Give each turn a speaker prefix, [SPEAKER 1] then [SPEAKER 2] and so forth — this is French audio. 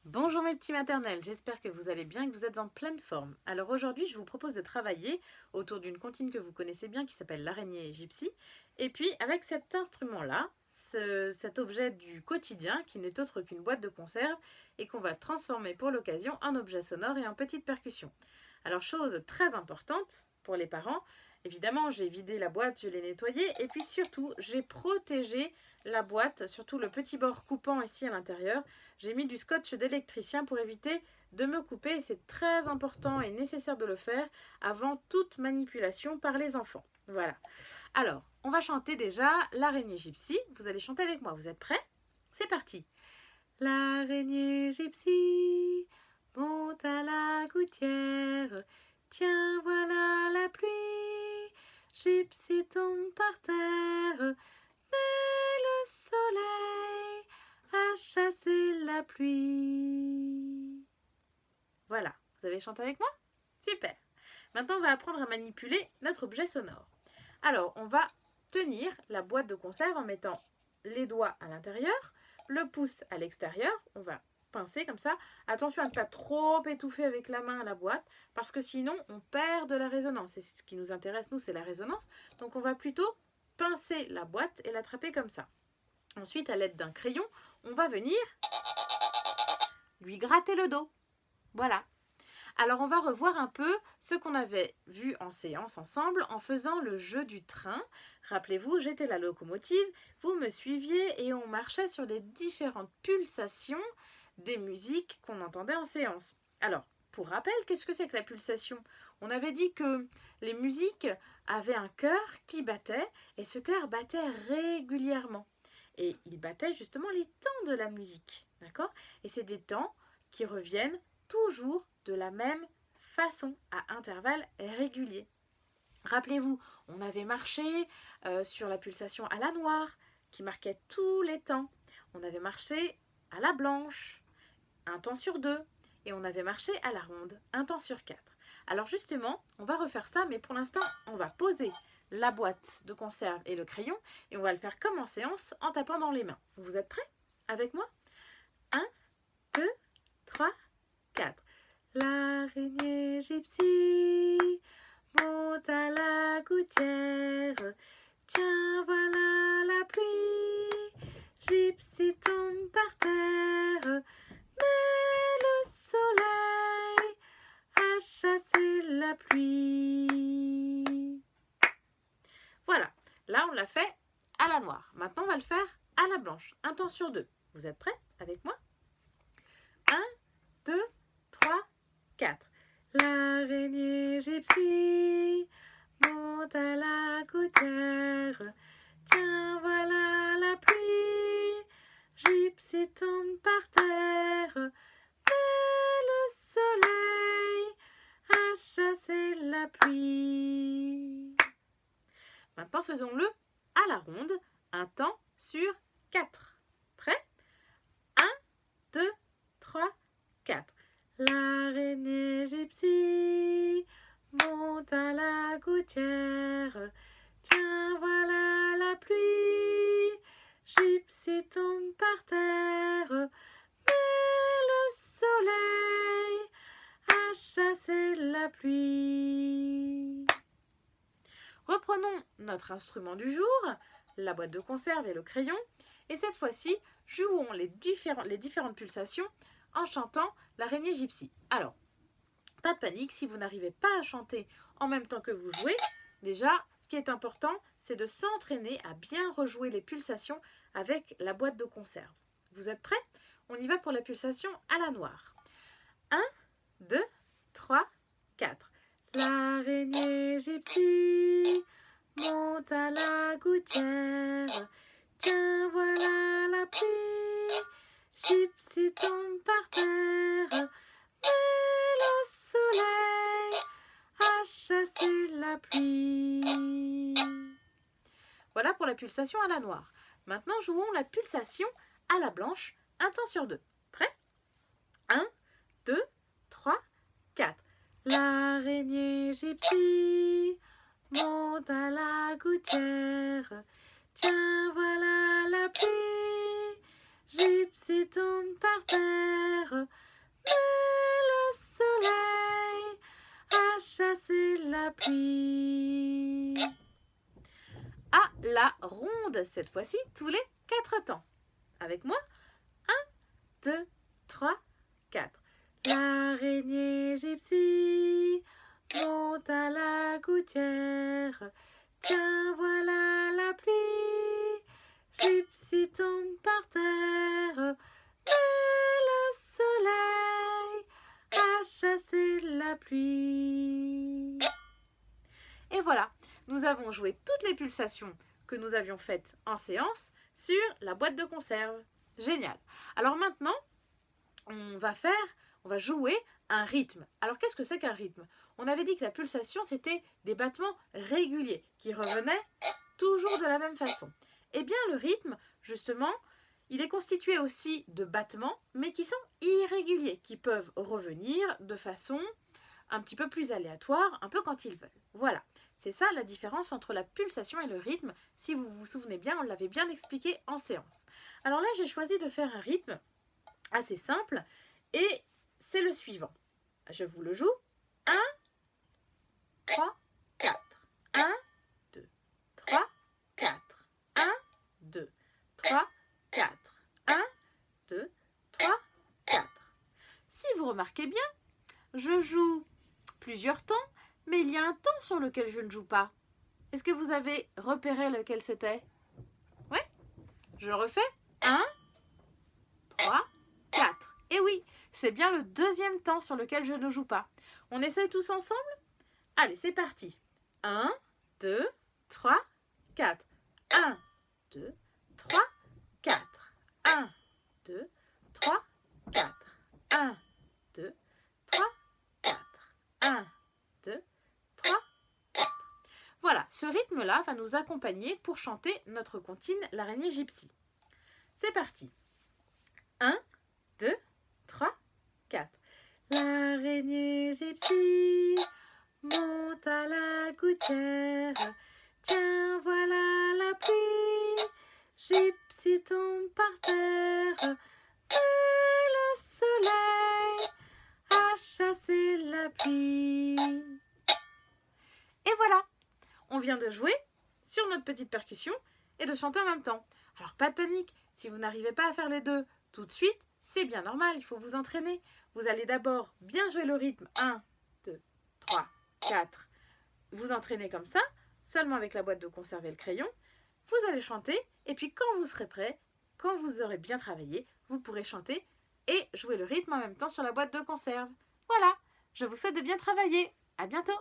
[SPEAKER 1] Bonjour mes petits maternels, j'espère que vous allez bien et que vous êtes en pleine forme. Alors aujourd'hui, je vous propose de travailler autour d'une comptine que vous connaissez bien qui s'appelle l'araignée gypsy. Et puis avec cet instrument-là, cet objet du quotidien qui n'est autre qu'une boîte de conserve et qu'on va transformer pour l'occasion en objet sonore et en petite percussion. Alors chose très importante pour les parents, évidemment j'ai vidé la boîte, je l'ai nettoyée et puis surtout j'ai protégé la boîte, surtout le petit bord coupant ici à l'intérieur. J'ai mis du scotch d'électricien pour éviter de me couper. C'est très important et nécessaire de le faire avant toute manipulation par les enfants. Voilà. Alors, on va chanter déjà l'araignée gypsy. Vous allez chanter avec moi. Vous êtes prêts? C'est parti. L'araignée gypsy monte à la gouttière. Tiens, voilà la pluie. Gypsy tombe par terre. Mais le soleil a chassé la pluie. Voilà, vous avez chanté avec moi? Super. Maintenant, on va apprendre à manipuler notre objet sonore. Alors, on va tenir la boîte de conserve en mettant les doigts à l'intérieur, le pouce à l'extérieur. On va pincer comme ça. Attention à ne pas trop étouffer avec la main la boîte, parce que sinon, on perd de la résonance. Et ce qui nous intéresse, nous, c'est la résonance. Donc, on va plutôt pincer la boîte et l'attraper comme ça. Ensuite, à l'aide d'un crayon, on va venir lui gratter le dos. Voilà. Alors, on va revoir un peu ce qu'on avait vu en séance ensemble en faisant le jeu du train. Rappelez-vous, j'étais la locomotive, vous me suiviez et on marchait sur les différentes pulsations des musiques qu'on entendait en séance. Alors, pour rappel, qu'est-ce que c'est que la pulsation? On avait dit que les musiques avaient un cœur qui battait et ce cœur battait régulièrement. Et il battait justement les temps de la musique, d'accord? Et c'est des temps qui reviennent toujours de la même façon, à intervalles réguliers. Rappelez-vous, on avait marché sur la pulsation à la noire, qui marquait tous les temps. On avait marché à la blanche, un temps sur deux. Et on avait marché à la ronde, un temps sur quatre. Alors justement, on va refaire ça, mais pour l'instant, on va poser la boîte de conserve et le crayon, et on va le faire comme en séance, en tapant dans les mains. Vous êtes prêts avec moi? 1, 2, 3, 4. L'araignée gypsy monte à la gouttière. Tiens, voilà la pluie. Gypsy tombe par terre. Mais le soleil a chassé la pluie. Voilà, là on l'a fait à la noire. Maintenant on va le faire à la blanche. Un temps sur deux. Vous êtes prêts avec moi? 1, 2, 3, 4. L'araignée gypsy monte à la gouttière. Tiens, voilà la pluie. Gypsy tombe par terre. Mais le soleil a chassé la pluie. Maintenant, faisons-le à la ronde. Un temps sur 4. Prêt? 1, 2, 3, 4. L'araignée gypsy monte à la gouttière. Tiens, voilà la pluie. Gypsy tombe par terre. Mais le soleil a chassé la pluie. Reprenons notre instrument du jour, la boîte de conserve et le crayon. Et cette fois-ci, jouons les différentes pulsations en chantant l'araignée gypsy. Alors, pas de panique, si vous n'arrivez pas à chanter en même temps que vous jouez, déjà, ce qui est important, c'est de s'entraîner à bien rejouer les pulsations avec la boîte de conserve. Vous êtes prêts? On y va pour la pulsation à la noire. 1, 2, 3, 4. L'araignée gypsy monte à la gouttière. Tiens, voilà la pluie. Gypsy tombe par terre. Mais le soleil a chassé la pluie. Voilà pour la pulsation à la noire. Maintenant, jouons la pulsation à la blanche, un temps sur deux. Prêt? 1, 2, 3, 4. L'araignée gypsy monte à la gouttière. Tiens, voilà la pluie. Gypsy tombe par terre. pluie. À la ronde, cette fois-ci, tous les 4 temps. Avec moi, 1, 2, 3, 4. L'araignée gypsy monte à la gouttière. Tiens, voilà la pluie. Gypsy tombe par terre. Mais le soleil a chassé la pluie. Et voilà, nous avons joué toutes les pulsations que nous avions faites en séance sur la boîte de conserve. Génial. Alors maintenant, on va jouer un rythme. Alors qu'est-ce que c'est qu'un rythme? On avait dit que la pulsation, c'était des battements réguliers qui revenaient toujours de la même façon. Eh bien, le rythme, justement, il est constitué aussi de battements, mais qui sont irréguliers, qui peuvent revenir de façon un petit peu plus aléatoire, un peu quand ils veulent. Voilà, c'est ça la différence entre la pulsation et le rythme. Si vous vous souvenez bien, on l'avait bien expliqué en séance. Alors là, j'ai choisi de faire un rythme assez simple et c'est le suivant. Je vous le joue. 1, 3, 4. 1, 2, 3, 4. 1, 2, 3, 4. 1, 2, 3, 4. Si vous remarquez bien, je joue plusieurs temps, mais il y a un temps sur lequel je ne joue pas. Est-ce que vous avez repéré lequel c'était? Oui? Je le refais. 1, 3, 4. Et oui, c'est bien le deuxième temps sur lequel je ne joue pas. On essaye tous ensemble? Allez, c'est parti. 1, 2, 3, 4. 1, 2, 3, 4. 1, 2, 3, 4. 1, 2, 3, 4. 1, 2, 3, 4. Voilà, ce rythme-là va nous accompagner pour chanter notre comptine l'araignée gypsy. C'est parti. 1, 2, 3, 4. L'araignée gypsy monte à la gouttière. Tiens, voilà la pluie. Gypsy tombe par terre. Mais le soleil a chassé la pluie. Et voilà, on vient de jouer sur notre petite percussion et de chanter en même temps. Alors pas de panique, si vous n'arrivez pas à faire les deux tout de suite, c'est bien normal, il faut vous entraîner. Vous allez d'abord bien jouer le rythme 1, 2, 3, 4. Vous entraînez comme ça, seulement avec la boîte de conserve et le crayon. Vous allez chanter et puis quand vous serez prêt, quand vous aurez bien travaillé, vous pourrez chanter et jouer le rythme en même temps sur la boîte de conserve. Voilà, je vous souhaite de bien travailler. À bientôt!